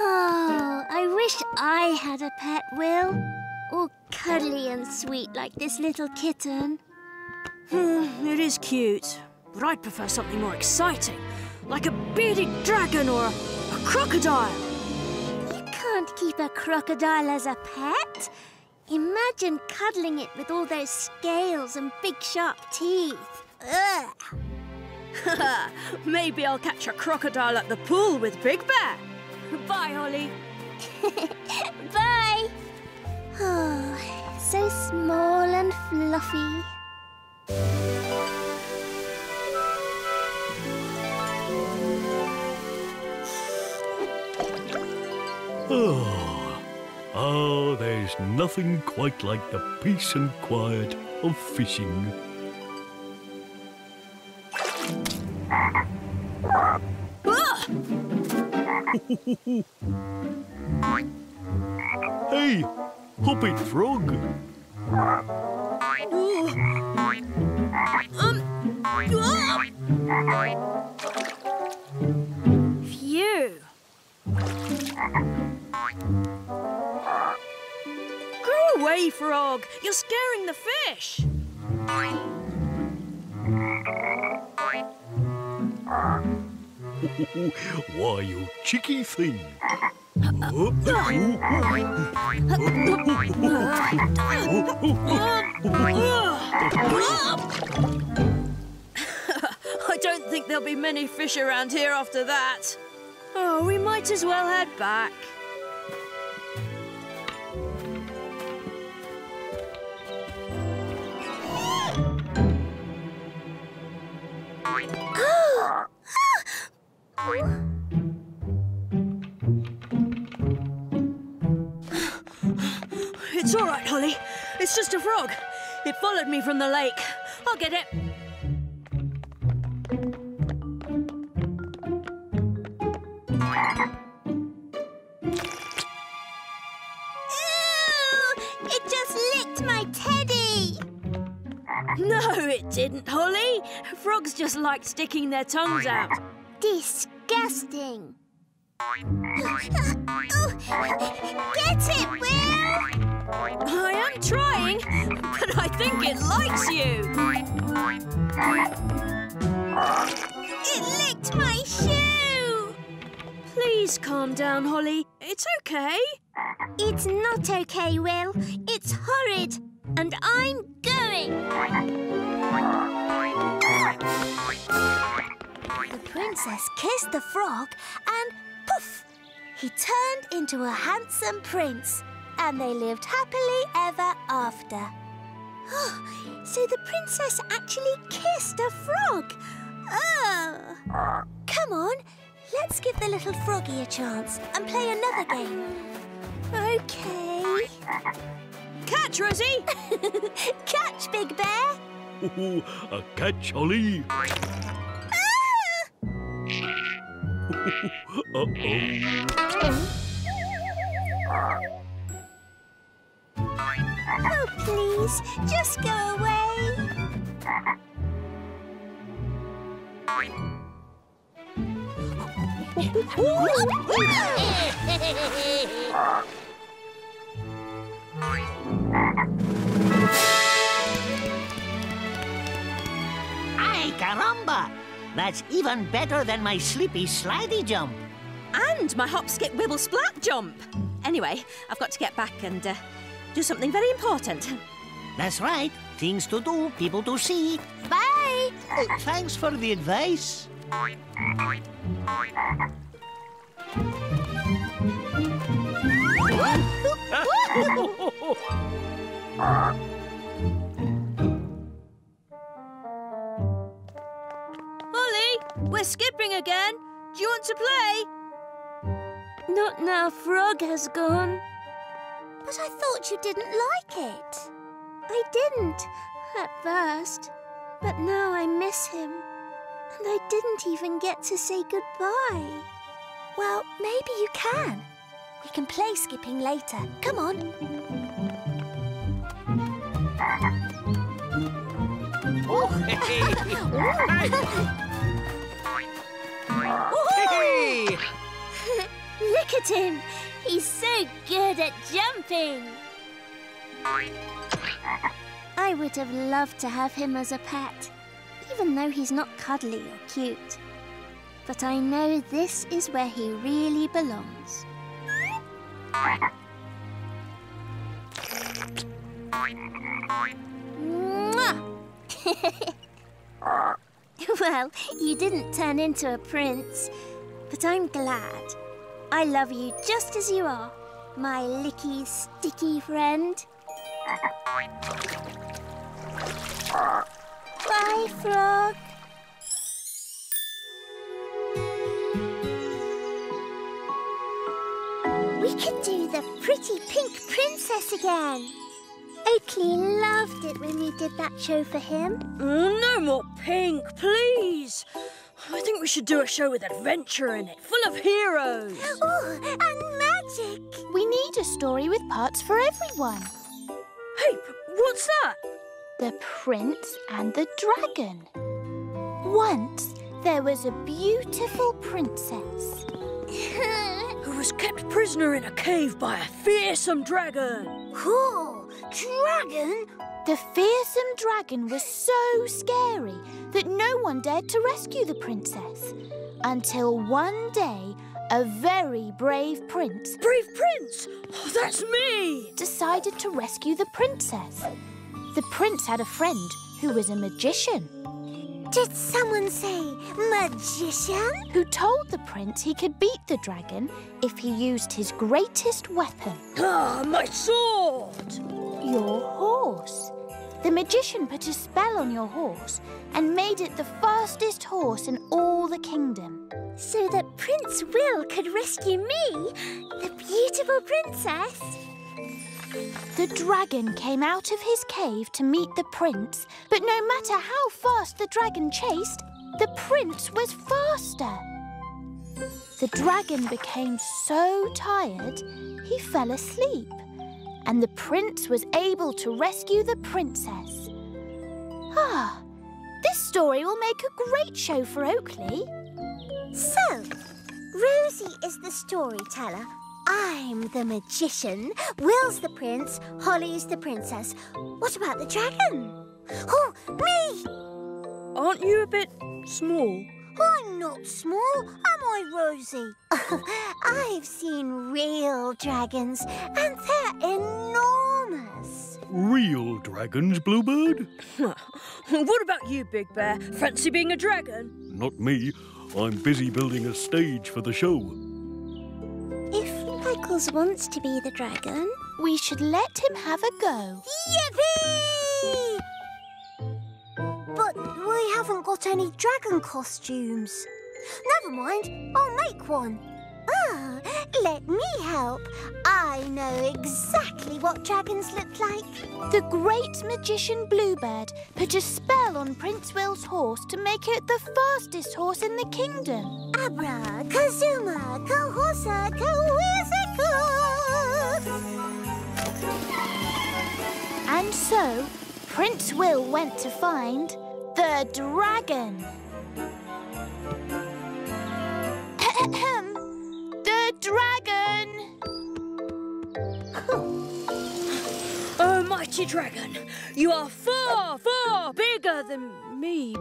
Oh, I wish I had a pet, Will. All cuddly and sweet like this little kitten. It is cute, but I'd prefer something more exciting, like a bearded dragon or a crocodile. You can't keep a crocodile as a pet. Imagine cuddling it with all those scales and big sharp teeth. Ugh. Maybe I'll catch a crocodile at the pool with Big Bear. Bye, Holly. Bye. Oh, so small and fluffy. Oh, there's nothing quite like the peace and quiet of fishing. Hey, hop it, frog. Phew. Go away, frog. You're scaring the fish. Why, you cheeky thing. I don't think there'll be many fish around here after that. Oh, we might as well head back. It's all right, Holly. It's just a frog. It followed me from the lake. I'll get it. Ew! It just licked my teddy. No, it didn't, Holly. Frogs just like sticking their tongues out. Disgusting. Oh, get it, Will! I am trying, but I think it likes you. It licked my shoe! Please calm down, Holly. It's okay. It's not okay, Will. It's horrid. And I'm going. The princess kissed the frog and poof! He turned into a handsome prince. And they lived happily ever after. So the princess actually kissed a frog. Oh! Come on, let's give the little froggy a chance and play another game. OK. Catch, Rosie! Catch, Big Bear! A catch, Holly. Uh-oh. Oh, please, just go away. Ay, caramba! That's even better than my slippy slidey jump. And my hop, skip, wibble, splat jump. Anyway, I've got to get back and do something very important. That's right. Things to do, people to see. Bye. Thanks for the advice. Holly, we're skipping again. Do you want to play? Not now Frog has gone. But I thought you didn't like it. I didn't, at first. But now I miss him. And I didn't even get to say goodbye. Well, maybe you can. We can play skipping later. Come on. Hey! Look at him. He's so good at jumping. I would have loved to have him as a pet, even though he's not cuddly or cute. But I know this is where he really belongs. Mwah! Well, you didn't turn into a prince, but I'm glad. I love you just as you are, my licky, sticky friend. Bye, Frog. We could do the pretty pink princess again. Oakley loved it when we did that show for him. Oh, no more pink, please. I think we should do a show with adventure in it, full of heroes. Oh, and magic. We need a story with parts for everyone. Hey, what's that? The Prince and the Dragon. Once there was a beautiful princess. Who was kept prisoner in a cave by a fearsome dragon. Cool. Dragon? The fearsome dragon was so scary that no one dared to rescue the princess. Until one day, a very brave prince... Brave prince? Oh, that's me! ...decided to rescue the princess. The prince had a friend who was a magician. Did someone say magician? Who told the prince he could beat the dragon if he used his greatest weapon. Ah, my sword! Your horse. The magician put a spell on your horse and made it the fastest horse in all the kingdom. So that Prince Will could rescue me, the beautiful princess. The dragon came out of his cave to meet the prince, but no matter how fast the dragon chased, the prince was faster. The dragon became so tired, he fell asleep, and the prince was able to rescue the princess. Ah, this story will make a great show for Oakley. So, Rosie is the storyteller. I'm the magician, Will's the prince, Holly's the princess. What about the dragon? Oh, me! Aren't you a bit small? I'm not small, am I, Rosie? I've seen real dragons, and they're enormous. Real dragons, Bluebird? What about you, Big Bear? Fancy being a dragon? Not me. I'm busy building a stage for the show. If Raggles wants to be the dragon... We should let him have a go. Yippee! But we haven't got any dragon costumes. Never mind, I'll make one. Ah, let me help. I know exactly what dragons look like. The great magician Bluebird put a spell on Prince Will's horse to make it the fastest horse in the kingdom. Abra, Kazuma, Kahorsa, Kawizika. And so, Prince Will went to find the dragon. The dragon! Oh, mighty dragon, you are far, far bigger than me.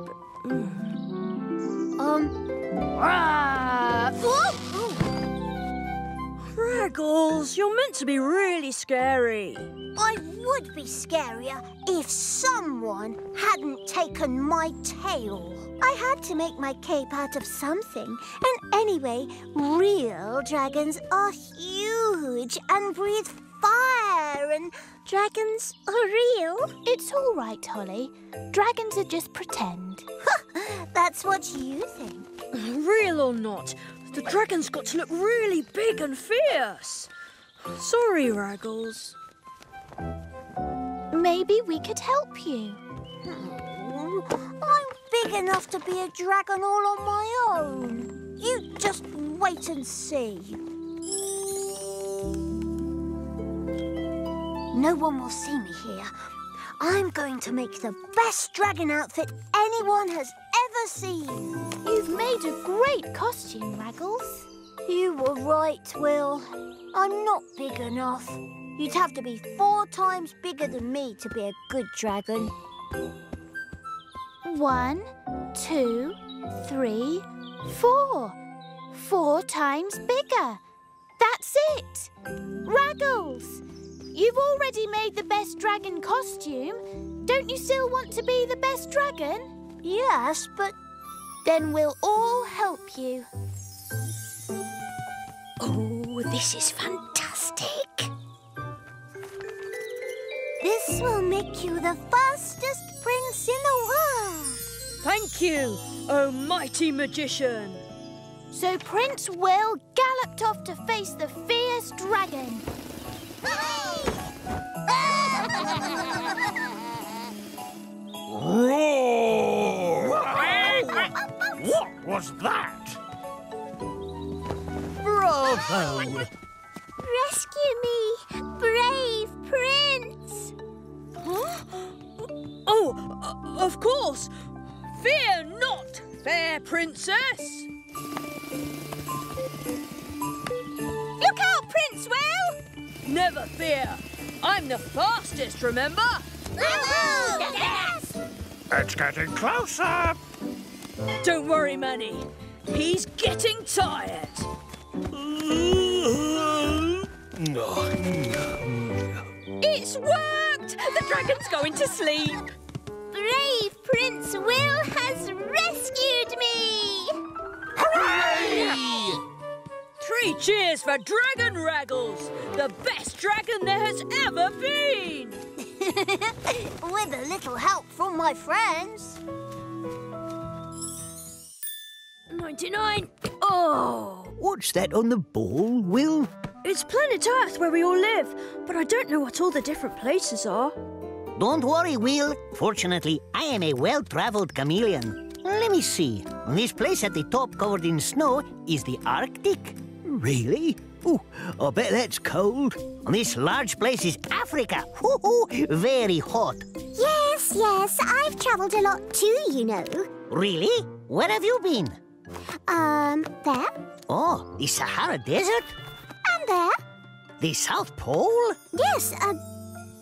Raggles, you're meant to be really scary. I would be scarier if someone hadn't taken my tail. I had to make my cape out of something. And anyway, real dragons are huge and breathe fire, and dragons are real. It's all right, Holly. Dragons are just pretend. That's what you think. Real or not, the dragon's got to look really big and fierce. Sorry, Raggles. Maybe we could help you. I'm big enough to be a dragon all on my own. You just wait and see. No one will see me here. I'm going to make the best dragon outfit anyone has ever seen. You've made a great costume, Raggles. You were right, Will. I'm not big enough. You'd have to be 4 times bigger than me to be a good dragon. 1, 2, 3, 4. 4 times bigger. That's it. Raggles, you've already made the best dragon costume. Don't you still want to be the best dragon? Yes, but... Then we'll all help you. Oh, this is fantastic. This will make you the fastest prince in the world. Thank you, oh mighty magician. So Prince Will galloped off to face the fierce dragon. Roar! What was that? Bravo! Rescue me, brave prince. Oh, of course. Fear not, fair princess. Look out, Prince Will! Never fear. I'm the fastest, remember? Yes! It's getting closer. Don't worry, Manny. He's getting tired. It's worked! The dragon's going to sleep. Brave Prince Will has rescued me! Hooray! 3 cheers for Dragon Raggles, the best dragon there has ever been! With a little help from my friends. 99. Oh! What's that on the ball, Will? It's planet Earth where we all live, but I don't know what all the different places are. Don't worry, Will. Fortunately, I am a well-traveled chameleon. Let me see. This place at the top covered in snow is the Arctic. Really? Oh, I bet that's cold. This large place is Africa. Very hot. Yes, I've travelled a lot too, you know. Really? Where have you been? There. Oh, the Sahara Desert? And there. The South Pole? Yes,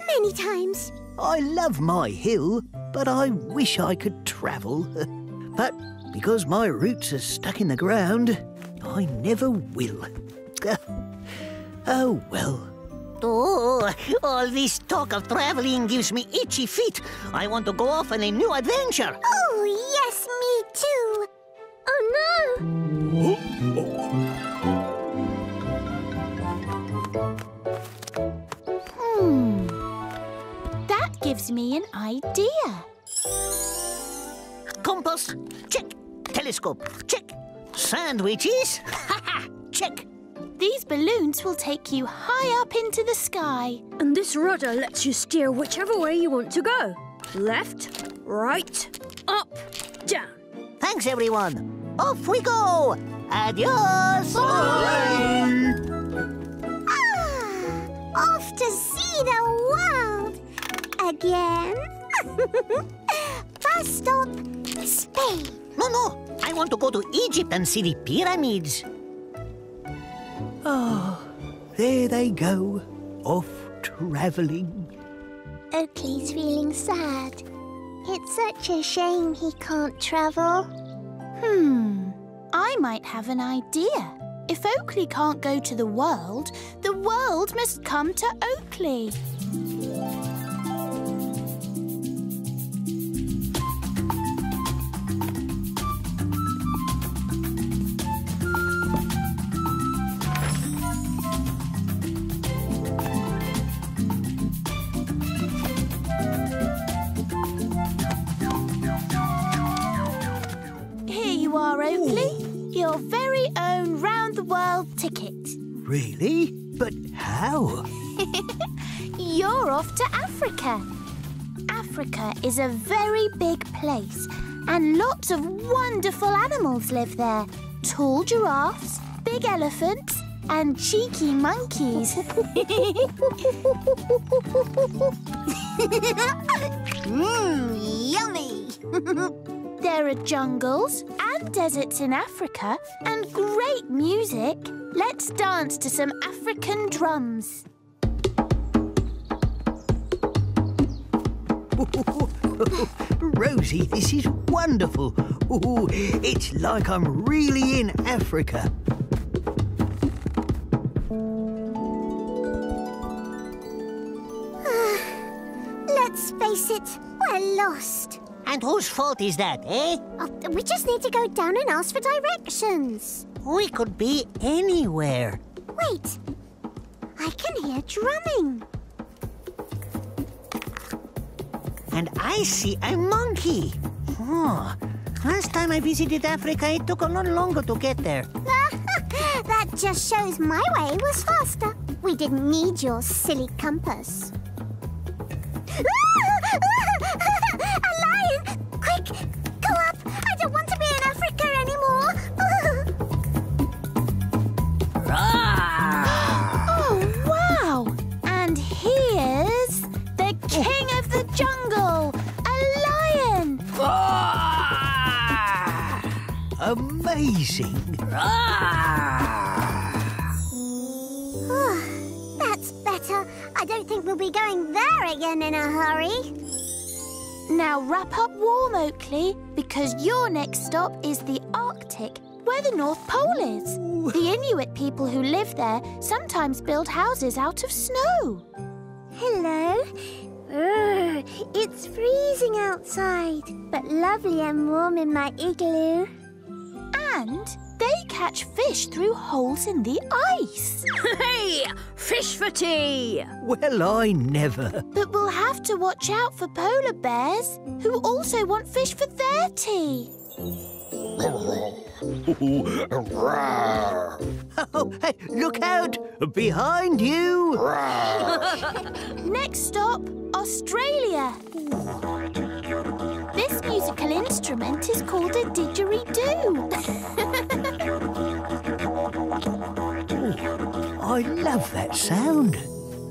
many times. I love my hill, but I wish I could travel. But because my roots are stuck in the ground, I never will. Oh, well. Oh, all this talk of traveling gives me itchy feet. I want to go off on a new adventure. Oh, yes, me too. Oh, no. That gives me an idea. Compass, check. Telescope, check. Sandwiches, check. These balloons will take you high up into the sky. And this rudder lets you steer whichever way you want to go. Left, right, up, down. Thanks, everyone. Off we go. Adios. Bye. Off to see the world again. First stop, Spain. No. I want to go to Egypt and see the pyramids. Oh, there they go. Off travelling. Oakley's feeling sad. It's such a shame he can't travel. I might have an idea. If Oakley can't go to the world must come to Oakley. Here you are, Oakley. Your very own round-the-world ticket. Really? But how? You're off to Africa. Africa is a very big place, and lots of wonderful animals live there. Tall giraffes, big elephants, and cheeky monkeys. Yummy! There are jungles and deserts in Africa and great music. Let's dance to some African drums. Rosie, this is wonderful. Ooh, it's like I'm really in Africa. Let's face it, we're lost. And whose fault is that, eh? Oh, we just need to go down and ask for directions. We could be anywhere. Wait, I can hear drumming. And I see a monkey. Oh, last time I visited Africa, it took a lot longer to get there. That just shows my way was faster. We didn't need your silly compass. A lion! Quick, go up! I don't want to be in Africa anymore. Oh, wow! And here's the king of the jungle, a lion! Amazing. That's better. I don't think we'll be going there again in a hurry. Now wrap up warm, Oakley, because your next stop is the Arctic, where the North Pole is. The Inuit people who live there sometimes build houses out of snow. Hello. It's freezing outside, but lovely and warm in my igloo. And they catch fish through holes in the ice. Hey! Fish for tea! Well, I never. But we'll have to watch out for polar bears, who also want fish for their tea. Oh, hey, look out! Behind you! Next stop, Australia. This musical instrument is called a didgeridoo. I love that sound.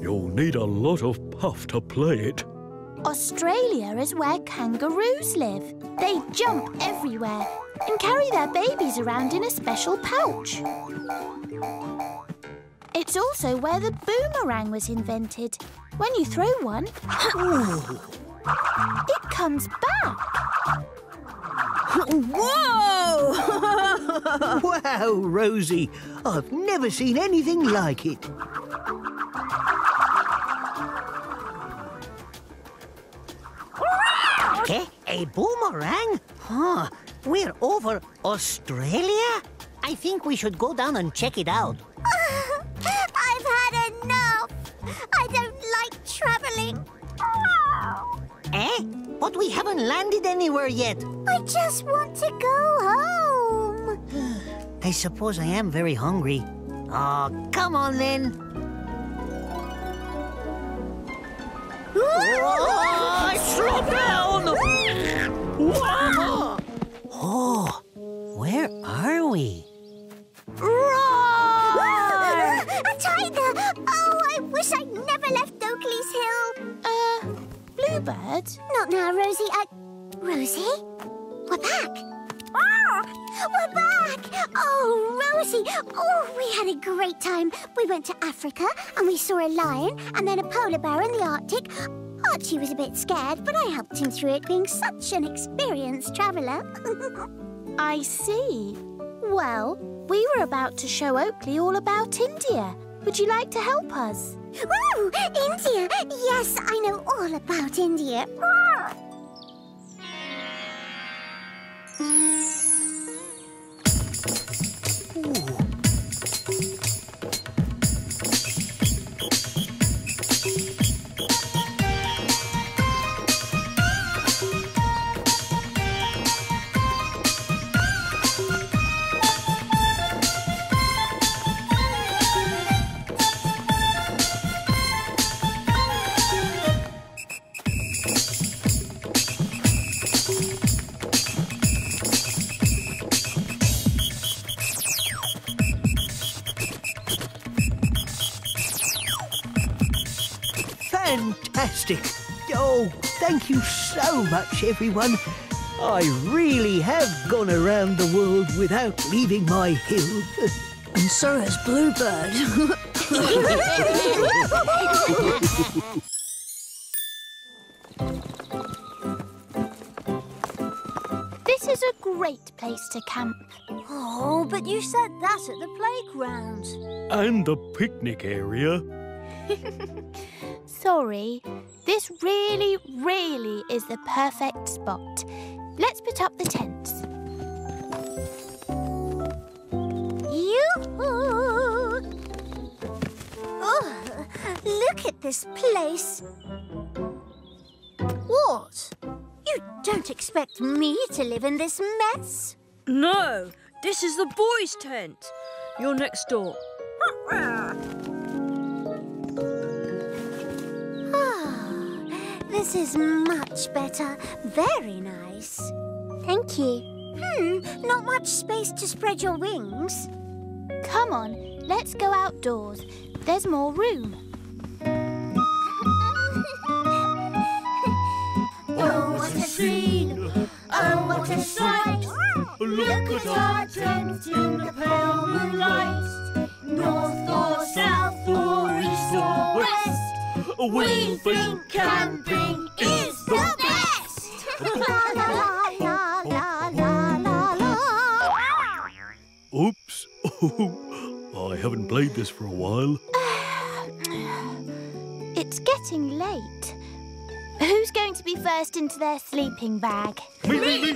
You'll need a lot of puff to play it. Australia is where kangaroos live. They jump everywhere and carry their babies around in a special pouch. It's also where the boomerang was invented. When you throw one, it comes back. Whoa! Wow, Rosie, I've never seen anything like it. Okay, a boomerang? Huh, we're over Australia? I think we should go down and check it out. I've had enough. I don't like traveling. Eh? But we haven't landed anywhere yet. I just want to go home. I suppose I am very hungry. Oh, come on then. I slowed down! Whoa! Oh, where are we? Roar! A tiger! Oh, I wish I'd never left Oakley's Hill. Bluebird? Not now, Rosie. Rosie? We're back. We're back! Oh, Rosie! Oh, we had a great time. We went to Africa and we saw a lion and then a polar bear in the Arctic. Archie was a bit scared, but I helped him through it, being such an experienced traveller. I see. Well, we were about to show Oakley all about India. Would you like to help us? Woo! India! Yes, I know all about India. fantastic. Oh, thank you so much, everyone. I really have gone around the world without leaving my hill. And so has Bluebird. This is a great place to camp. Oh, but you said that at the playground. And the picnic area. Sorry, this really, really is the perfect spot. Let's put up the tents. Yoo-hoo! Oh, look at this place. What? You don't expect me to live in this mess? No, this is the boys' tent. You're next door. This is much better. Very nice. Thank you. Not much space to spread your wings. Come on, let's go outdoors. There's more room. Oh, what a scene! Oh, what a sight! Look at our tent in the pale moonlight. North or south or east or west, we think camping is the best! La la la la la la la. Oops. I haven't played this for a while. It's getting late. Who's going to be first into their sleeping bag? Me.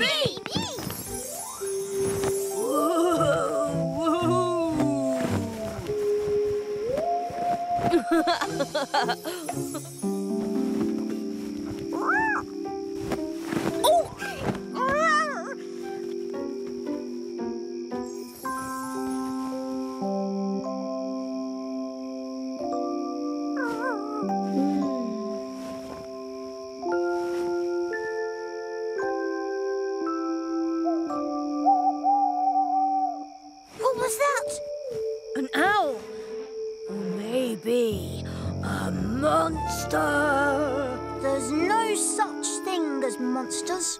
What was that? An owl. Or maybe a monster. There's no such thing as monsters.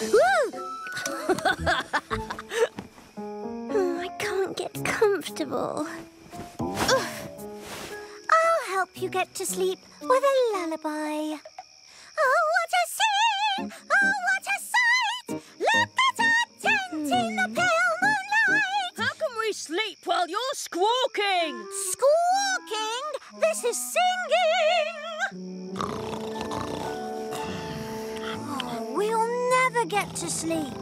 Woo! I can't get comfortable. I'll help you get to sleep with a lullaby. Oh, what a scene! Oh, what a sight! Look at our tent in the pale moonlight! How can we sleep while you're squawking? Squawking! This is singing! Oh, we'll never get to sleep.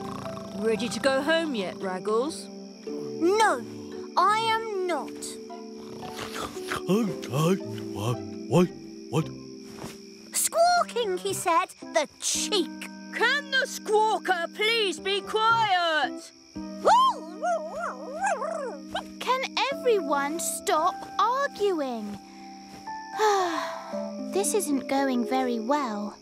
Ready to go home yet, Raggles? No, I am not. What? Squawking, he said. The cheek. Can the squawker please be quiet? Can everyone stop arguing? This isn't going very well.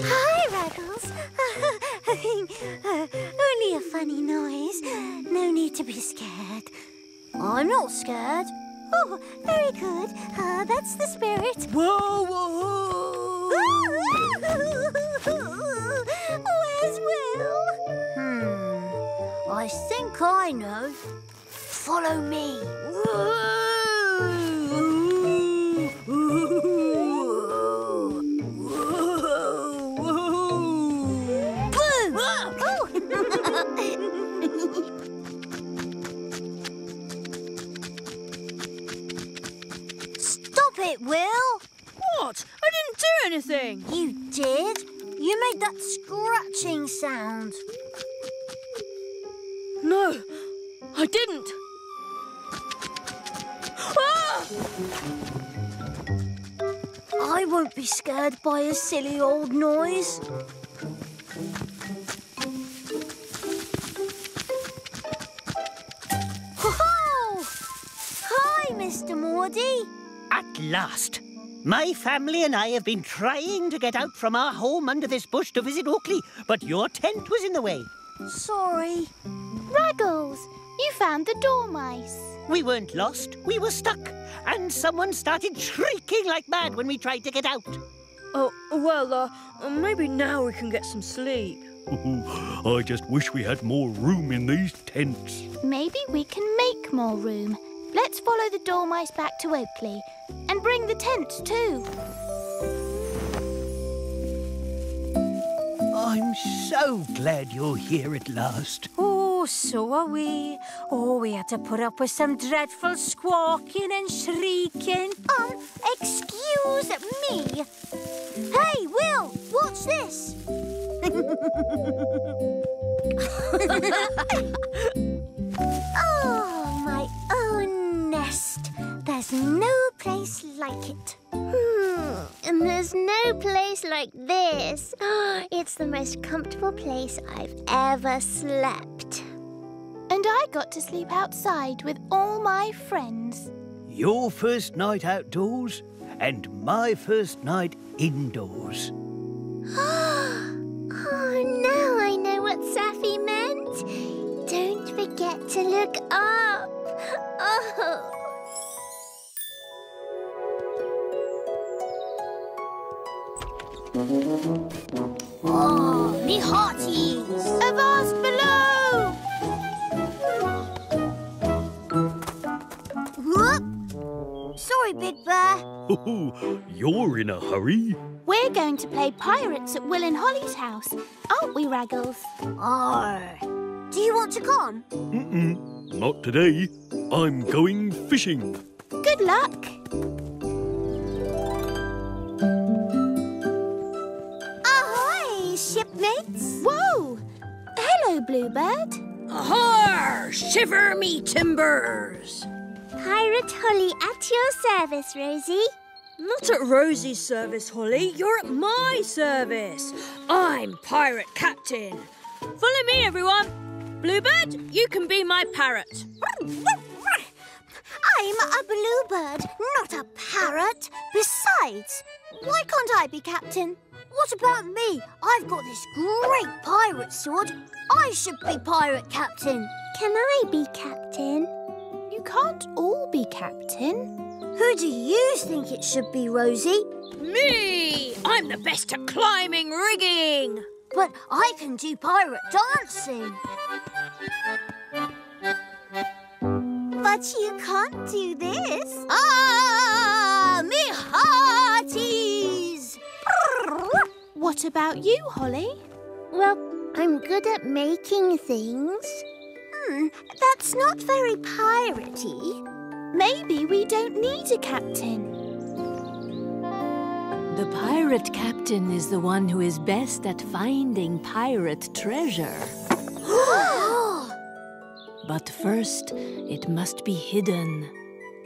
Hi, Raggles. Only a funny noise. No need to be scared. I'm not scared. Oh, very good. That's the spirit. Whoa, whoa, Where's Will? I think I know. Follow me. Stop it, Will. What? I didn't do anything. You did. You made that scratching sound. No, I didn't. Ah! I won't be scared by a silly old noise. Oh! Hi, Mr. Mordy. At last. My family and I have been trying to get out from our home under this bush to visit Oakley, but your tent was in the way. Sorry. Raggles, you found the dormice. We weren't lost, we were stuck. And someone started shrieking like mad when we tried to get out. Oh, well, maybe now we can get some sleep. I just wish we had more room in these tents. Maybe we can make more room. Let's follow the dormice back to Oakley and bring the tents too. I'm so glad you're here at last. Oh, so are we. Oh, we had to put up with some dreadful squawking and shrieking. Excuse me. Hey, Will, watch this. Oh, my own nest. There's no place like it. And there's no place like this. It's the most comfortable place I've ever slept. And I got to sleep outside with all my friends. Your first night outdoors and my first night indoors. Oh, now I know what Safi meant. Don't forget to look up. Oh. Oh, me hearties. Avast below! Whoop. Sorry, Big Bear. Oh, you're in a hurry? We're going to play pirates at Will and Holly's house, aren't we, Raggles? Arr. Do you want to come? Not today. I'm going fishing. Good luck. Ahoy, shipmates. Whoa! Hello, Bluebird. Ahoy! Shiver me timbers! Pirate Holly at your service, Rosie. Not at Rosie's service, Holly. You're at my service. I'm Pirate Captain. Follow me, everyone. Bluebird, you can be my parrot. I'm a bluebird, not a parrot. Besides, why can't I be captain? What about me? I've got this great pirate sword. I should be pirate captain. Can I be captain? You can't all be captain. Who do you think it should be, Rosie? Me! I'm the best at climbing rigging. But I can do pirate dancing. But you can't do this. Ah, me hearties! What about you, Holly? Well, I'm good at making things. That's not very piratey. Maybe we don't need a captain. The pirate captain is the one who is best at finding pirate treasure. But first, it must be hidden.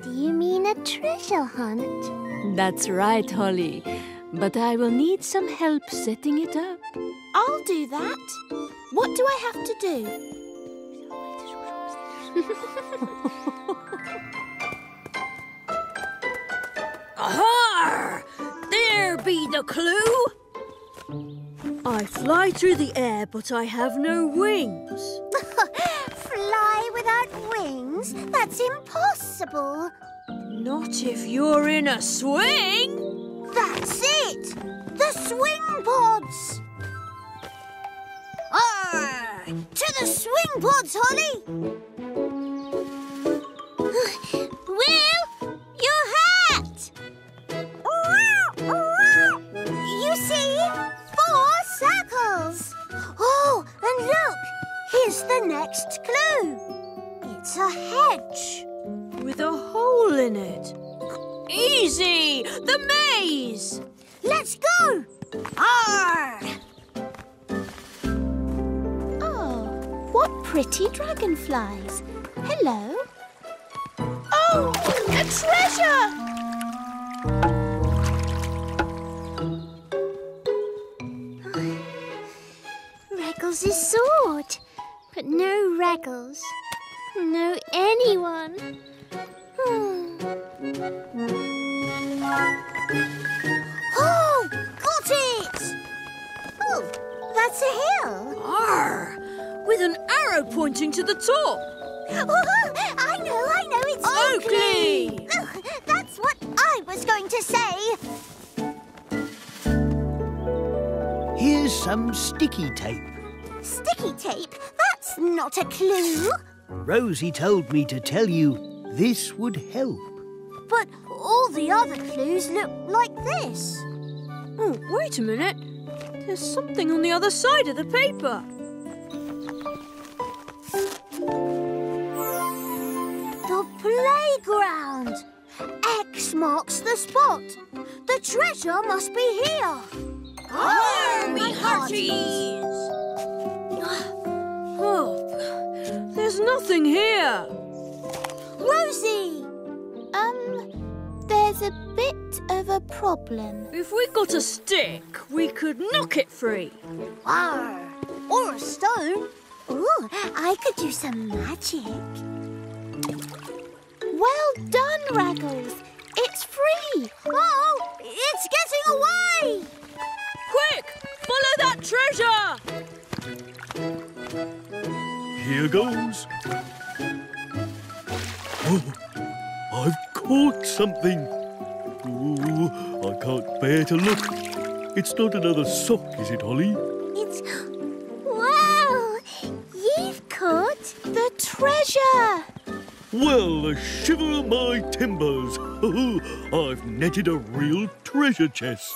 Do you mean a treasure hunt? That's right, Holly. But I will need some help setting it up. I'll do that. What do I have to do? Aha! There be the clue. I fly through the air, but I have no wings. Fly without wings? That's impossible. Not if you're in a swing. That's it! The swing pods! Arr! To the swing pods, Holly! Will, your hat! You see? 4 circles! Oh, and look! Here's the next clue. It's a hedge. With a hole in it. Easy! The maze! Let's go! Arr! Oh, what pretty dragonflies. Hello. Oh, a treasure! Raggles' sword. But no Raggles. No anyone. Oh, got it! Oh, that's a hill. Arr! with an arrow pointing to the top. I know, it's Oakley! That's what I was going to say. Here's some sticky tape. Sticky tape? That's not a clue. Rosie told me to tell you this would help. But all the other clues look like this. Oh, wait a minute. There's something on the other side of the paper. The playground. X marks the spot. The treasure must be here. Oh, me hearties! Oh, there's nothing here. Rosie! There's a bit of a problem. If we got a stick, we could knock it free. Or a stone. Ooh, I could do some magic. Well done, Raggles. It's free. Oh, it's getting away! Quick, follow that treasure! Here goes. Oh, I've caught something. Ooh, I can't bear to look. It's not another sock, is it, Holly? It's... Wow! You've caught The treasure. Well, a shiver of my timbers. I've netted a real treasure chest.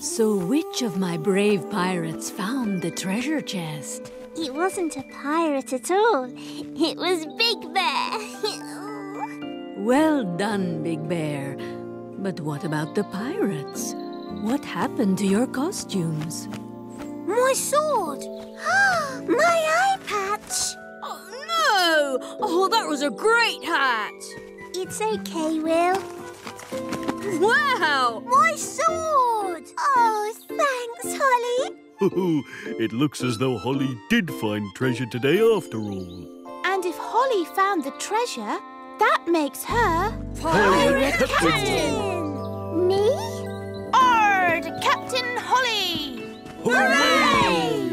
So which of my brave pirates found the treasure chest? It wasn't a pirate at all. It was Big Bear. Well done, Big Bear. But what about the pirates? What happened to your costumes? My sword. My eye patch. Oh, no! Oh, that was a great hat! It's okay, Will. Wow! My sword. Oh, thanks, Holly. It looks as though Holly did find treasure today after all. And if Holly found the treasure, that makes her... Pirate Captain! Me? Ard, Captain Holly! Hooray!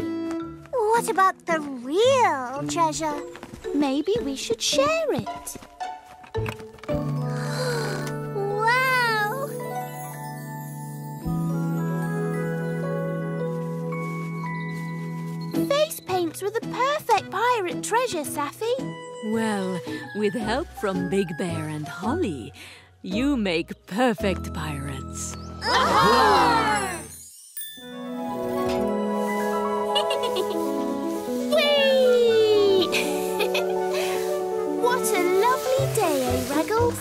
What about the real treasure? Maybe we should share it. Wow! Face paints were the perfect pirate treasure, Saffy. Well, with help from Big Bear and Holly, you make perfect pirates. Whee! What a lovely day, eh, Raggles?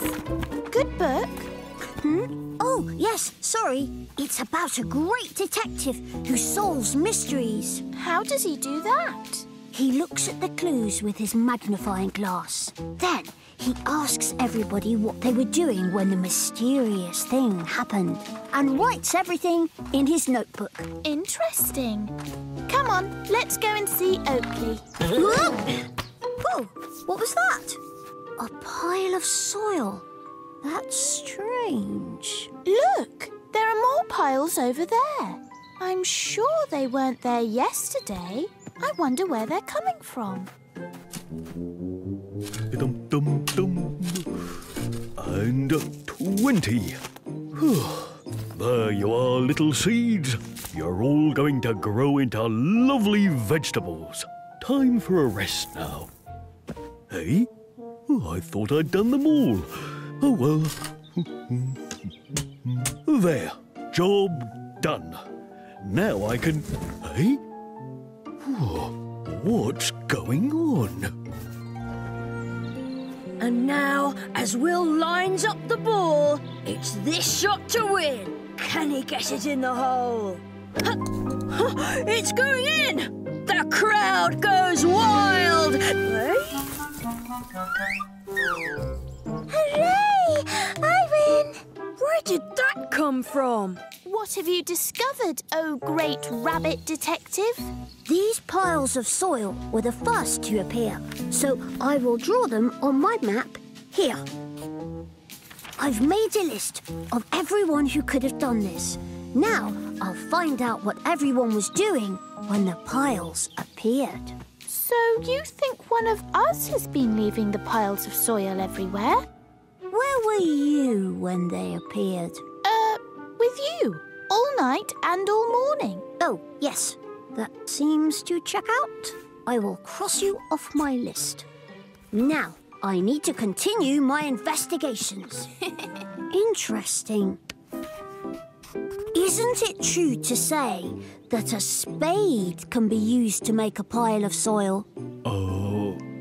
Good book. Oh, yes, sorry. It's about a great detective who solves mysteries. How does he do that? He looks at the clues with his magnifying glass. Then he asks everybody what they were doing when the mysterious thing happened and writes everything in his notebook. Interesting. Come on, let's go and see Oakley. Oh, what was that? A pile of soil. That's strange. Look, there are more piles over there. I'm sure they weren't there yesterday. I wonder where they're coming from. Dum-dum-dum. And 20. There you are, little seeds. You're all going to grow into lovely vegetables. Time for a rest now. Hey? Oh, I thought I'd done them all. Oh, well. There. Job done. Now I can... Hey? What's going on? And now, as Will lines up the ball, it's this shot to win. Can he get it in the hole? It's going in! The crowd goes wild! Hooray! I win! Where did that come from? What have you discovered, oh great rabbit detective? These piles of soil were the first to appear, so I will draw them on my map here. I've made a list of everyone who could have done this. Now I'll find out what everyone was doing when the piles appeared. So you think one of us has been leaving the piles of soil everywhere? Where were you when they appeared? With you. All night and all morning. Oh, yes. That seems to check out. I will cross you off my list. Now, I need to continue my investigations. Interesting. Isn't it true to say that a spade can be used to make a pile of soil?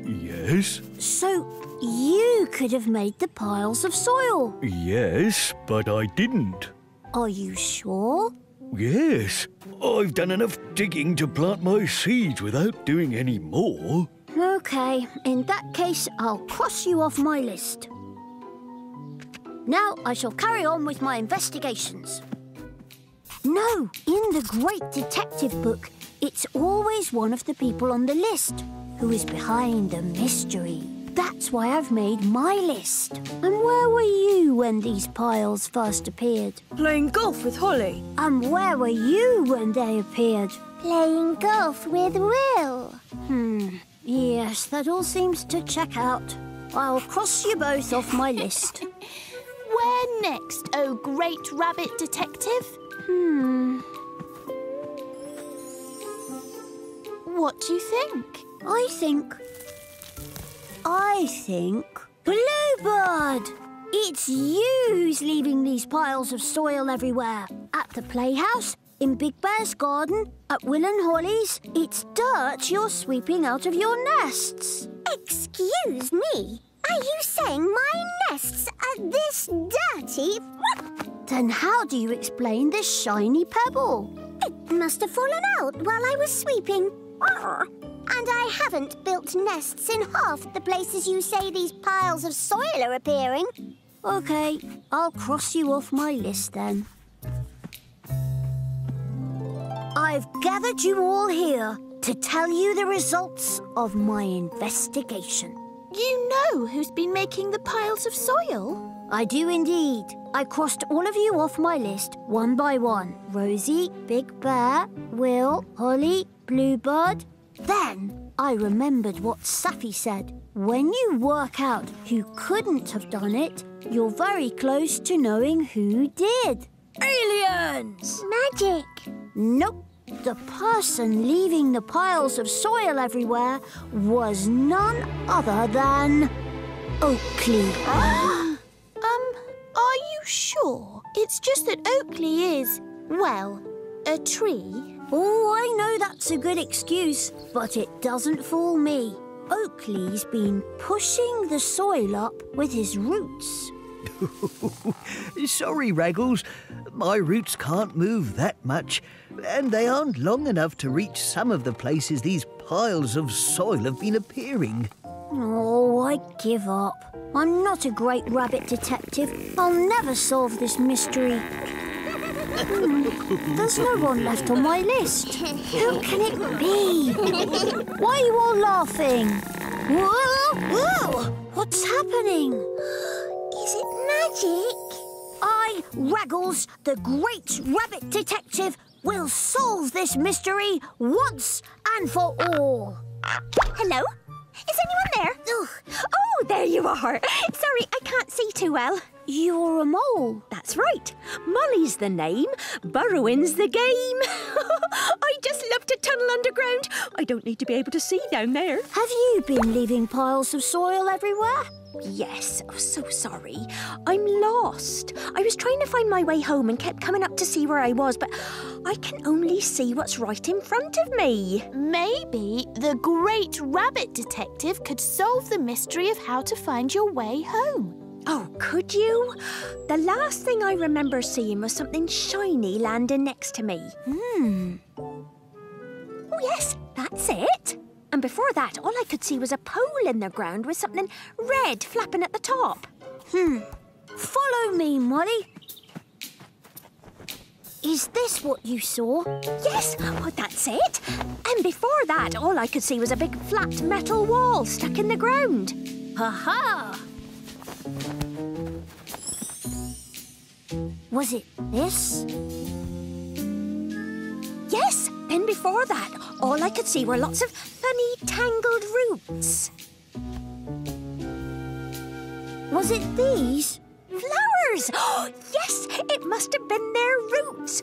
Yes? So you could have made the piles of soil? Yes, but I didn't. Are you sure? Yes, I've done enough digging to plant my seeds without doing any more. OK, in that case, I'll cross you off my list. Now I shall carry on with my investigations. No, in the Great Detective book, it's always one of the people on the list who is behind a mystery. That's why I've made my list. And where were you when these piles first appeared? Playing golf with Holly. And where were you when they appeared? Playing golf with Will. Yes, that all seems to check out. I'll cross you both off my list. Where next, oh great rabbit detective? What do you think? I think... Bluebird! It's you who's leaving these piles of soil everywhere. At the Playhouse, in Big Bear's garden, at Will and Holly's. It's dirt you're sweeping out of your nests. Excuse me? Are you saying my nests are this dirty? Then how do you explain this shiny pebble? It must have fallen out while I was sweeping. And I haven't built nests in half the places you say these piles of soil are appearing. OK, I'll cross you off my list then. I've gathered you all here to tell you the results of my investigation. You know who's been making the piles of soil? I do indeed. I crossed all of you off my list, one by one. Rosie, Big Bear, Will, Holly, Bluebird. Then I remembered what Saffy said. When you work out who couldn't have done it, you're very close to knowing who did. Aliens! Magic. Nope. The person leaving the piles of soil everywhere was none other than Oakley. Are you sure? It's just that Oakley is, well, a tree. Oh, I know that's a good excuse, but it doesn't fool me. Oakley's been pushing the soil up with his roots. Sorry, Raggles. My roots can't move that much, and they aren't long enough to reach some of the places these piles of soil have been appearing. Oh, I give up. I'm not a great rabbit detective. I'll never solve this mystery. There's no one left on my list. Who can it be? Why are you all laughing? Whoa! Whoa! What's happening? Is it magic? I, Raggles, the great rabbit detective, will solve this mystery once and for all. Hello? Is anyone there? Oh, there you are. Sorry, I can't see too well. You're a mole. That's right. Molly's the name, burrowing's the game. I just love to tunnel underground. I don't need to be able to see down there. Have you been leaving piles of soil everywhere? Yes, oh, so sorry. I'm lost. I was trying to find my way home and kept coming up to see where I was, but I can only see what's right in front of me. Maybe the great rabbit detective could solve the mystery of how to find your way home. Oh, could you? The last thing I remember seeing was something shiny landing next to me. Oh, yes, that's it. And before that, all I could see was a pole in the ground with something red flapping at the top. Follow me, Molly. Is this what you saw? Yes, oh, that's it. And before that, all I could see was a big flat metal wall stuck in the ground. Ha-ha! Was it this? Yes, Then before that, all I could see were lots of funny tangled roots. Was it these? Flowers! Yes, it must have been their roots.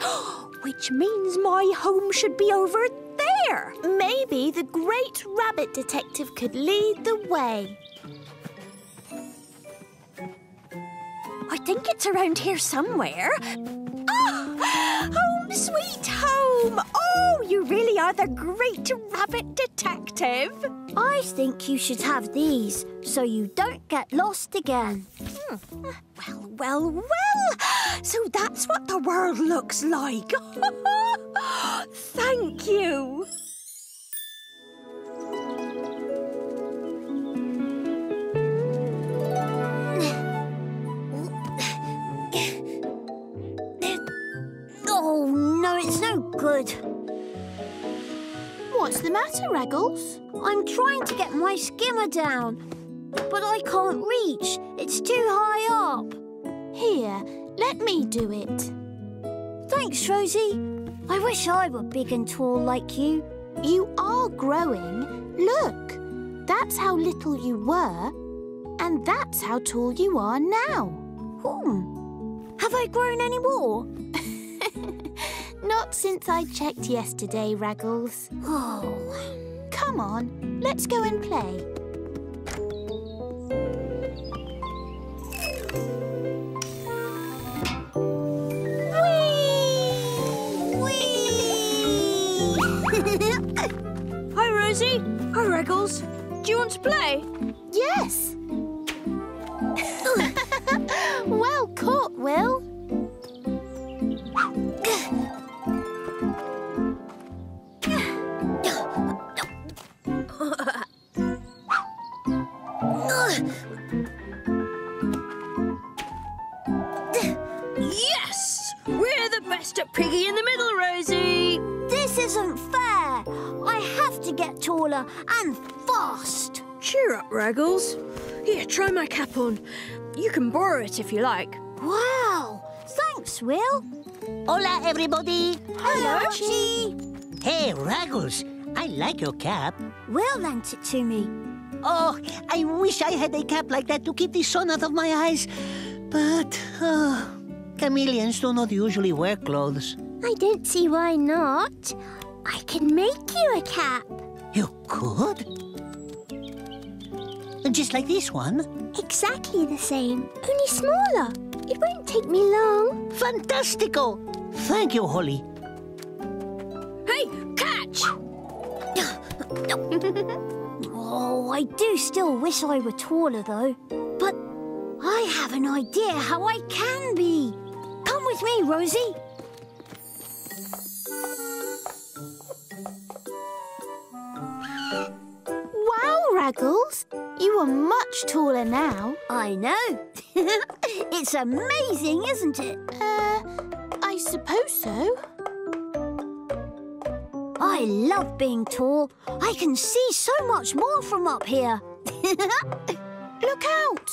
Which means my home should be over there. Maybe the great rabbit detective could lead the way. I think it's around here somewhere. Ah! Home sweet home! Oh, you really are the great rabbit detective. I think you should have these so you don't get lost again. Well. So that's what the world looks like. Thank you. Oh, no, it's no good. What's the matter, Raggles? I'm trying to get my skimmer down, but I can't reach. It's too high up. Here, let me do it. Thanks, Rosie. I wish I were big and tall like you. You are growing. Look, that's how little you were, and that's how tall you are now. Have I grown any more? Not since I checked yesterday, Raggles. Oh. Come on, let's go and play. Hi, Rosie. Hi, Raggles. Do you want to play? Yes. Well caught, Will. Yes! We're the best at piggy in the middle, Rosie. This isn't fair. I have to get taller and fast. Cheer up, Raggles. Here, try my cap on. You can borrow it if you like. Wow. Thanks, Will. Hola, everybody. Hello, Archie. Hey, Raggles. I like your cap. Will lent it to me. Oh, I wish I had a cap like that to keep the sun out of my eyes. But, chameleons do not usually wear clothes. I don't see why not. I can make you a cap. You could? Just like this one? Exactly the same, only smaller. It won't take me long. Fantastico! Thank you, Holly. Hey, catch! Oh, I do still wish I were taller, though. But I have an idea how I can be. Come with me, Rosie. Wow, Raggles. You are much taller now. I know. It's amazing, isn't it? I suppose so. I love being tall. I can see so much more from up here. Look out!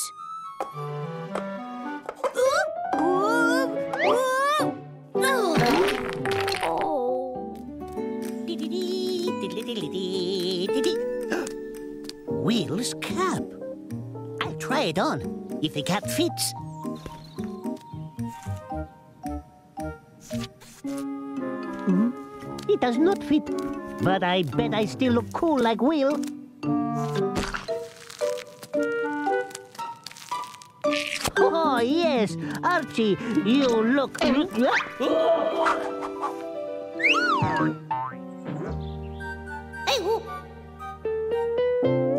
Will's cap. I'll try it on, if the cap fits. It does not fit, but I bet I still look cool like Will. Oh, yes, Archie, you look...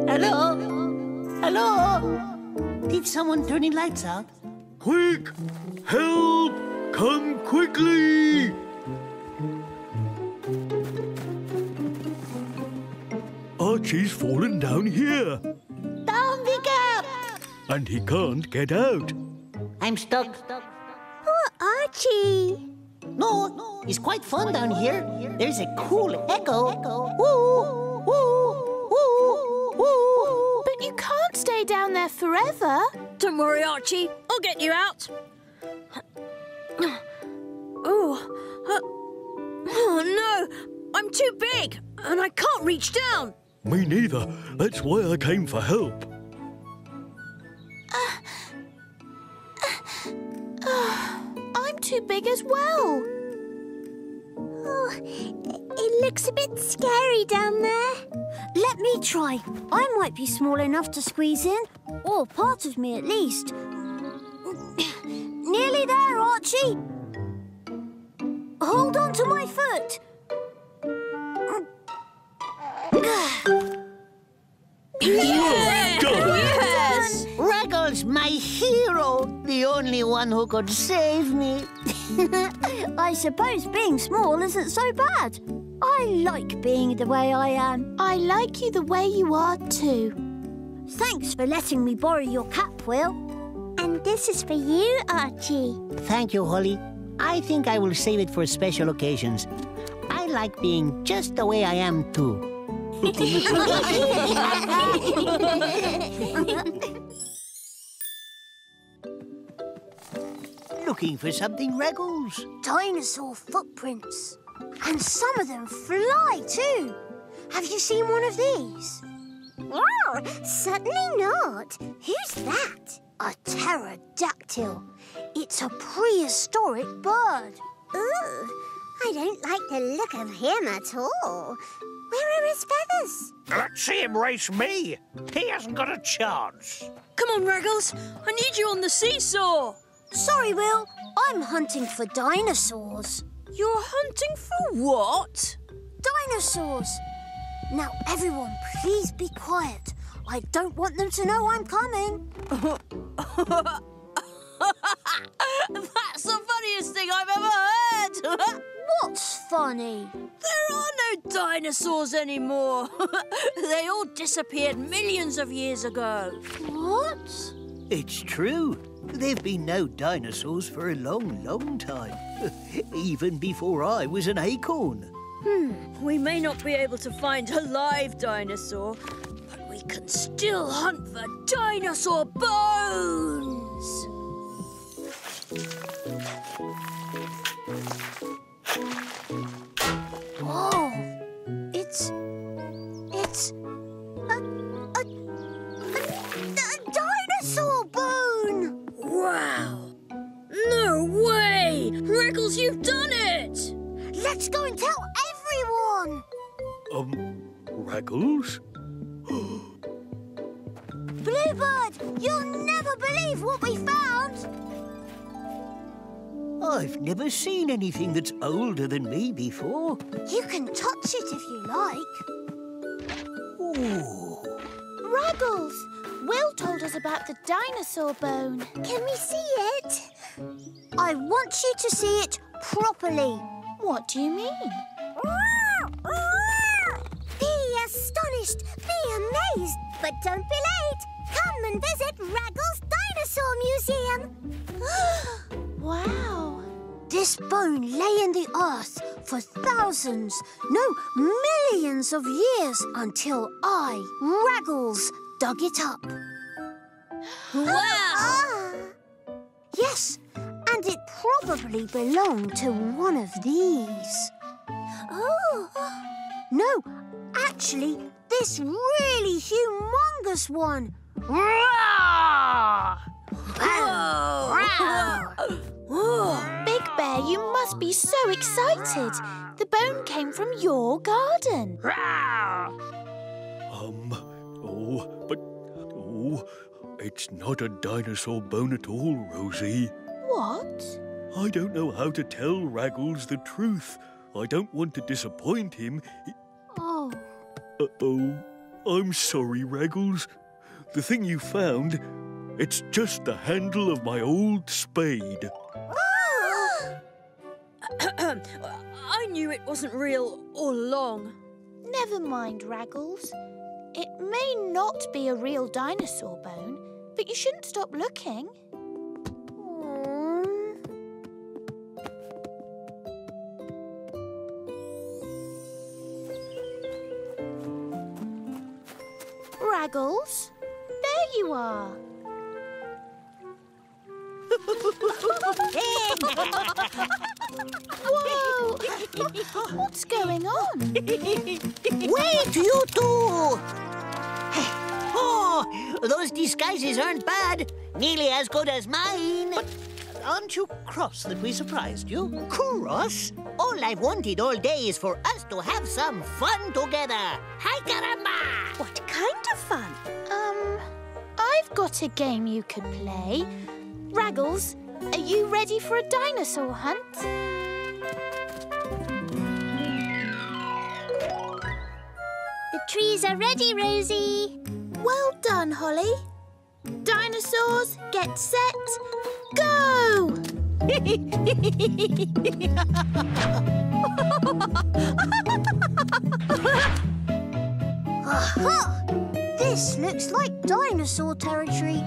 Hello? Hello? Did someone turn the lights out? Quick! Help! Come quickly! Archie's fallen down here. Down the gap! And he can't get out. I'm stuck. Poor Archie. No, it's quite fun down here. There's a cool echo. Woo, woo, woo, woo. But you can't stay down there forever. Don't worry, Archie. I'll get you out. Oh no! I'm too big, and I can't reach down. Me neither. That's why I came for help. I'm too big as well. Oh, it looks a bit scary down there. Let me try. I might be small enough to squeeze in, or part of me at least. Nearly there, Archie. Hold on to my foot. Yes! Raggles, my hero, the only one who could save me. I suppose being small isn't so bad. I like being the way I am. I like you the way you are too. Thanks for letting me borrow your cap, Will. And this is for you, Archie. Thank you, Holly. I think I will save it for special occasions. I like being just the way I am, too. Looking for something, Raggles? Dinosaur footprints. And some of them fly too. Have you seen one of these? Oh, certainly not. Who's that? A pterodactyl. It's a prehistoric bird. Ooh, I don't like the look of him at all. Where are his feathers? Let's see him race me. He hasn't got a chance. Come on, Raggles. I need you on the seesaw. Sorry, Will. I'm hunting for dinosaurs. You're hunting for what? Dinosaurs. Now, everyone, please be quiet. I don't want them to know I'm coming. That's the funniest thing I've ever heard. What's funny? There are no dinosaurs anymore. They all disappeared millions of years ago. What? It's true. There've been no dinosaurs for a long, long time. Even before I was an acorn. We may not be able to find a live dinosaur, but we can still hunt for dinosaur bones. Whoa! It's a dinosaur bone! Wow! No way! Raggles, you've done it! Let's go and tell everyone! Raggles? Bluebird, you'll never believe what we found! I've never seen anything that's older than me before. You can touch it if you like. Ooh. Raggles, Will told us about the dinosaur bone. Can we see it? I want you to see it properly. What do you mean? Be astonished, be amazed, but don't be late. Come and visit Raggles Dinosaur Museum. Wow. This bone lay in the earth for thousands, no, millions of years until I, Raggles, dug it up. Wow! Yes, and it probably belonged to one of these. Oh, No, actually, this really humongous one. Big Bear, you must be so excited. The bone came from your garden. It's not a dinosaur bone at all, Rosie. What? I don't know how to tell Raggles the truth. I don't want to disappoint him. Oh. Uh-oh. I'm sorry, Raggles. The thing you found, it's just the handle of my old spade. I knew it wasn't real all along. Never mind, Raggles. It may not be a real dinosaur bone, but you shouldn't stop looking. Raggles, there you are. Whoa! What's going on? Wait, you two! Oh, those disguises aren't bad. Nearly as good as mine. But aren't you cross that we surprised you? Cross? All I've wanted all day is for us to have some fun together. Hi, caramba! What kind of fun? I've got a game you could play. Raggles, are you ready for a dinosaur hunt? The trees are ready, Rosie. Well done, Holly. Dinosaurs, get set, go! Aha! This looks like dinosaur territory.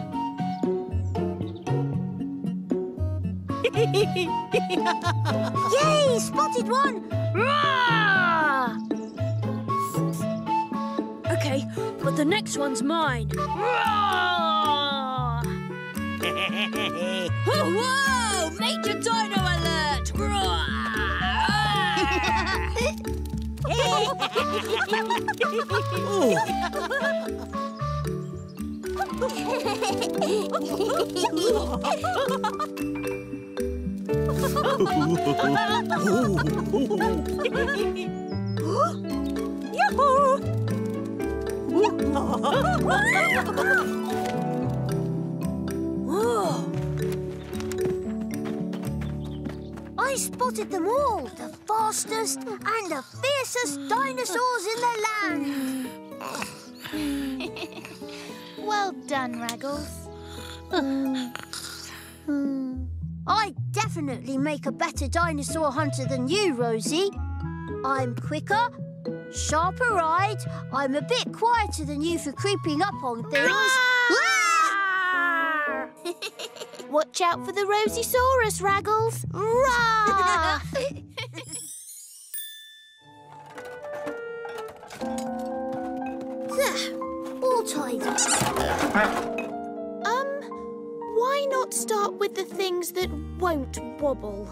Yay! Spotted one! Roar! Okay, but the next one's mine. Roar! Oh, whoa! Major dino alert! Roar! I spotted them all, the fastest and the fiercest dinosaurs in the land. Well done, Raggles. I definitely make a better dinosaur hunter than you, Rosie. I'm quicker, sharper-eyed. I'm a bit quieter than you for creeping up on things. Watch out for the Rosiesaurus, Raggles. Roar! There, all tidy. Why not start with the things that won't wobble?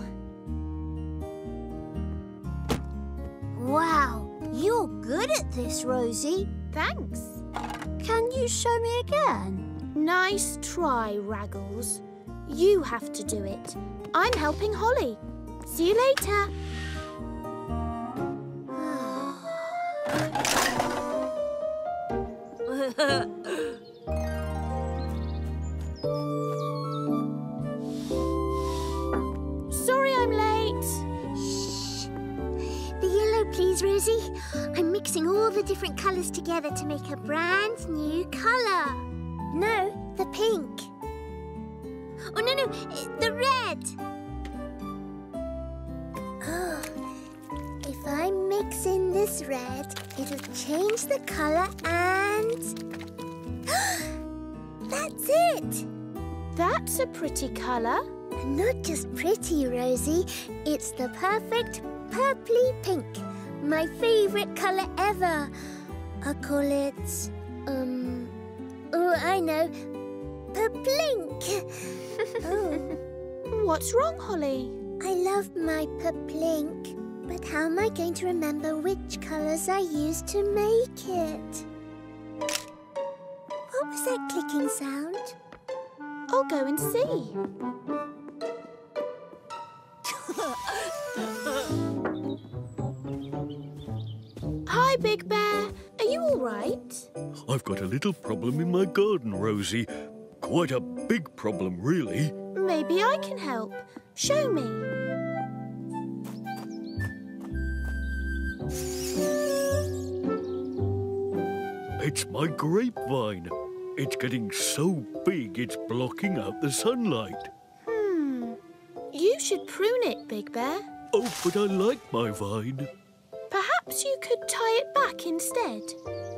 Wow, you're good at this, Rosie. Thanks. Can you show me again? Nice try, Raggles. You have to do it. I'm helping Holly. See you later. Sorry I'm late. Shh. The yellow, please, Rosie. I'm mixing all the different colours together to make a brand new colour. No, the pink. Oh, no, the red. Oh, if I mix in this red, it'll change the colour and... That's it! That's a pretty colour. And not just pretty, Rosie. It's the perfect purpley pink. My favourite colour ever. I'll call it... Oh, I know. Purplink. Oh. What's wrong, Holly? I love my purplink. But how am I going to remember which colours I used to make it? What was that clicking sound? I'll go and see. Hi, Big Bear. Are you all right? I've got a little problem in my garden, Rosie. Quite a big problem, really. Maybe I can help. Show me. It's my grapevine. It's getting so big it's blocking out the sunlight. You should prune it, Big Bear. Oh, but I like my vine. Perhaps you could tie it back instead.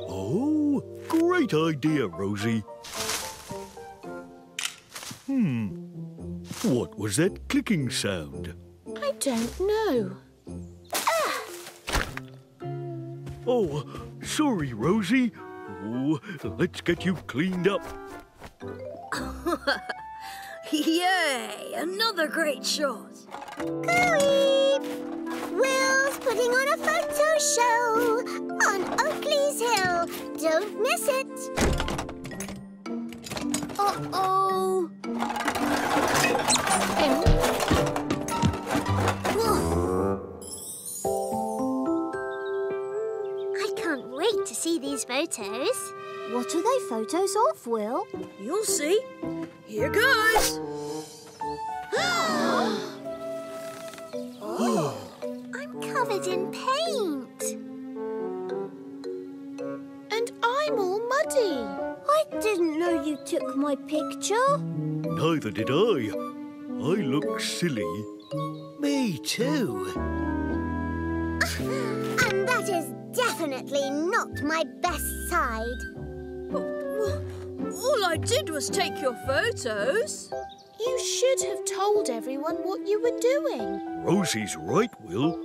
Oh, great idea, Rosie. What was that clicking sound? I don't know. Oh, sorry, Rosie. Oh, let's get you cleaned up. Yay! Another great shot. Coo-ee! Will's putting on a photo show on Oakley's Hill. Don't miss it. Uh-oh. I can't wait to see these photos. What are they photos of, Will? You'll see. Here goes. I'm covered in paint. And I'm all muddy. I didn't know you took my picture. Neither did I. I look silly. Me too. And that is definitely not my best side. All I did was take your photos. You should have told everyone what you were doing. Rosie's right, Will.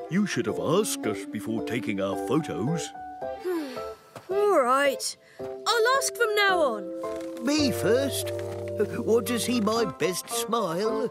You should have asked us before taking our photos. All right. I'll ask from now on. Me first. Want to see my best smile?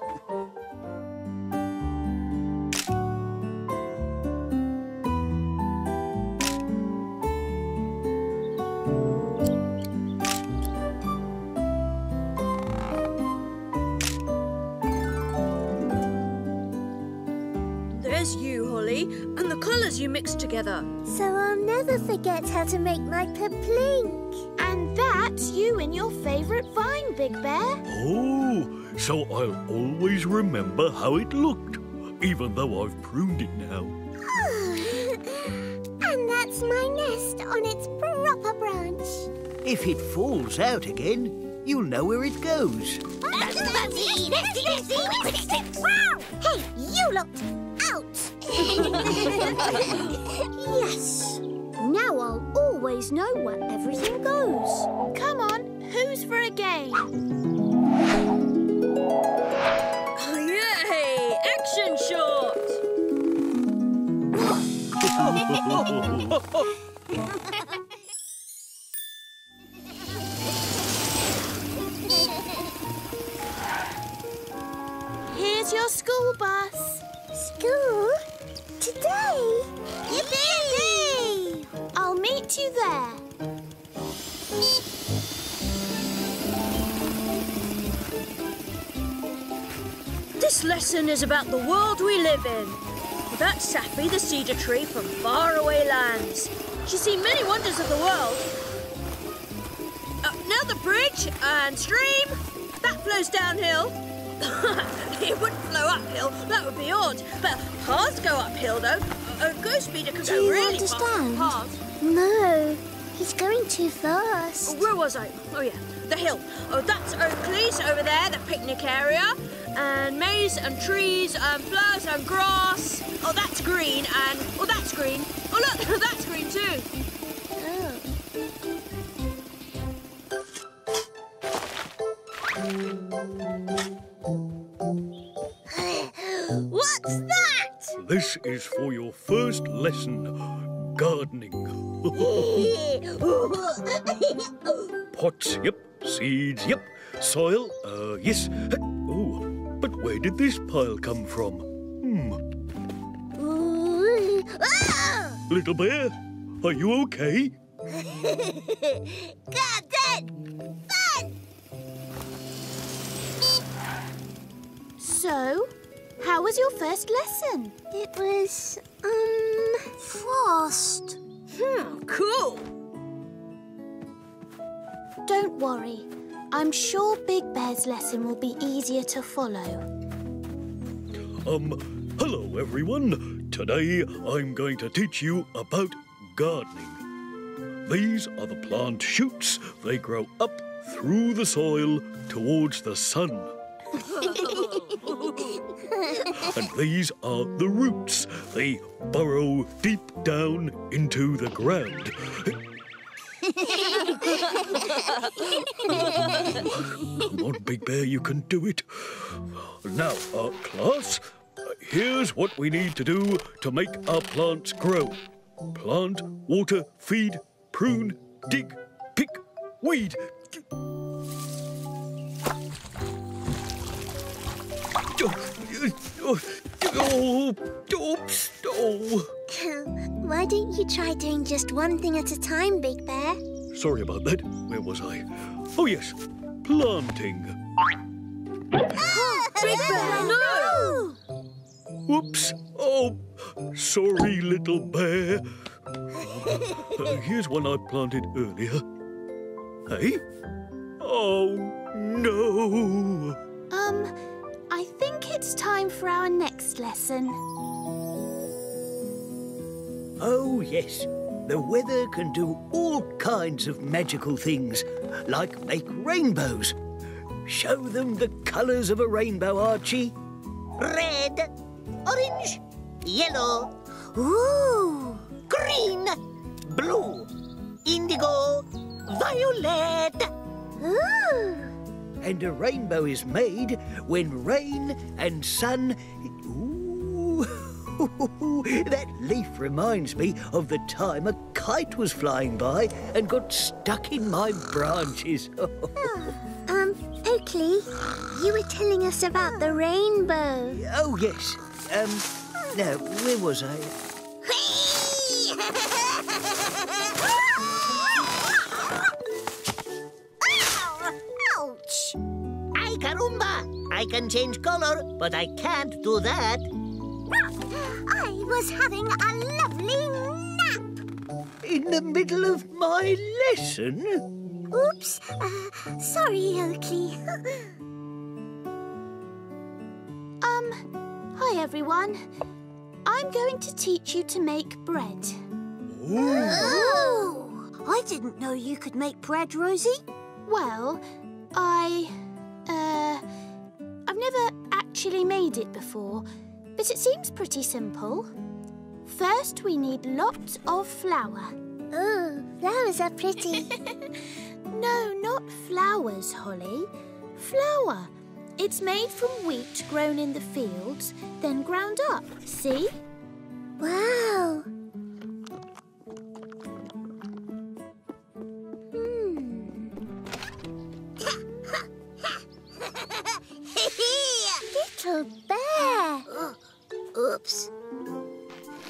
There's you, Holly, and the colours you mixed together. So I'll never forget how to make my plink. And that's you in your favourite vine, Big Bear. Oh, so I'll always remember how it looked, even though I've pruned it now. And that's my nest on its proper branch. If it falls out again, you'll know where it goes. Hey, you lot! Out! Yes. Now I'll always know where everything goes. Come on, who's for a game? Yay! Action shot! Here's your school bus. School? Today? Yippee! I'll meet you there. This lesson is about the world we live in. That's Sappy, the cedar tree from faraway lands. She's seen many wonders of the world. Now the bridge and stream. That flows downhill. It wouldn't flow uphill, that would be odd. But paths go uphill, though. A ghost speeder could go really fast. Do you understand? Paths. No, he's going too fast. Where was I? Oh, yeah, the hill. Oh, that's Oakley's over there, the picnic area. And maize and trees and flowers and grass. Oh, that's green and... Oh, that's green. Oh, look, that's green too. What's that? This is for your first lesson, gardening. Pots, yep. Seeds, yep. Soil, yes. Oh, but where did this pile come from? Little bear, are you okay? Captain! Fun! So, how was your first lesson? It was, fast. Cool. Don't worry. I'm sure Big Bear's lesson will be easier to follow. Hello everyone. Today I'm going to teach you about gardening. These are the plant shoots. They grow up through the soil towards the sun. And these are the roots. They burrow deep down into the ground. Come on, Big Bear, you can do it. Now, class, here's what we need to do to make our plants grow. Plant, water, feed, prune, dig, pick, weed. Oh, oops. Oh. Why don't you try doing just one thing at a time, Big Bear? Sorry about that. Where was I? Oh, yes. Planting. Big Bear, no! Whoops. Oh, sorry, little bear. Here's one I planted earlier. Hey? Oh, no. I think it's time for our next lesson. Oh, yes. The weather can do all kinds of magical things, like make rainbows. Show them the colours of a rainbow, Archie. Red, orange, yellow, Ooh! green, blue, indigo, violet. Ooh! And a rainbow is made when rain and sun... Ooh! That leaf reminds me of the time a kite was flying by and got stuck in my branches. Oakley, you were telling us about the rainbow. Oh, yes. Now, where was I? Ouch! Ay, caramba! I can change colour, but I can't do that. I was having a lovely nap. In the middle of my lesson? Oops. Sorry, Oakley. Hi everyone. I'm going to teach you to make bread. Oh! I didn't know you could make bread, Rosie. Well, I've never actually made it before, but it seems pretty simple. First, we need lots of flour. Oh, flowers are pretty. No, not flowers, Holly. Flour. It's made from wheat grown in the fields, then ground up. See? Wow. Little bear. Oops.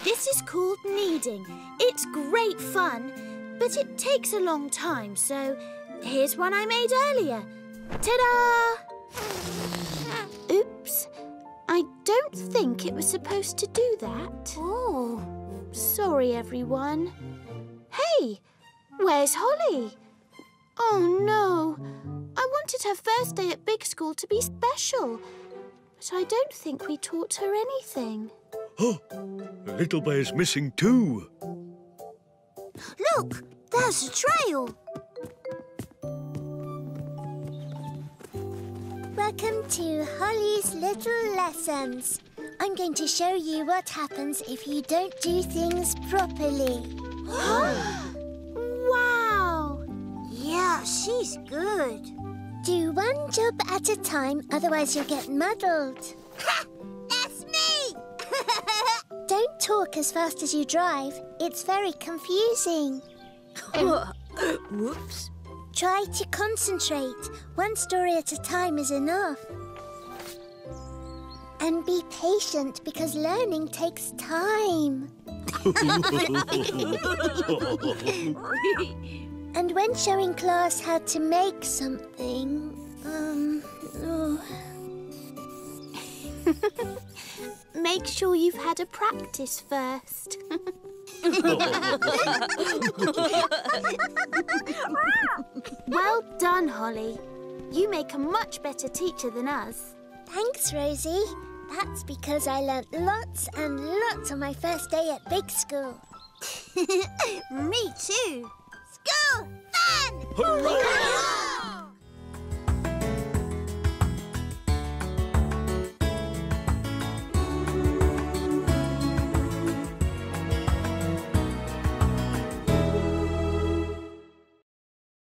This is called kneading. It's great fun, but it takes a long time, so here's one I made earlier. Ta-da! Oops. I don't think it was supposed to do that. Oh. Sorry, everyone. Hey, where's Holly? Oh, no. I wanted her first day at big school to be special, but I don't think we taught her anything. Oh, the little bear's missing too. Look, there's a trail. Welcome to Holly's Little Lessons. I'm going to show you what happens if you don't do things properly. Wow! Yeah, she's good. Do one job at a time, otherwise you'll get muddled. Ha! That's me! Don't talk as fast as you drive. It's very confusing. Whoops. Try to concentrate. One story at a time is enough. And be patient, because learning takes time. And when showing class how to make something, Make sure you've had a practice first. Well done, Holly. You make a much better teacher than us. Thanks, Rosie. That's because I learnt lots and lots on my first day at big school. Me too. School fun! Hooray!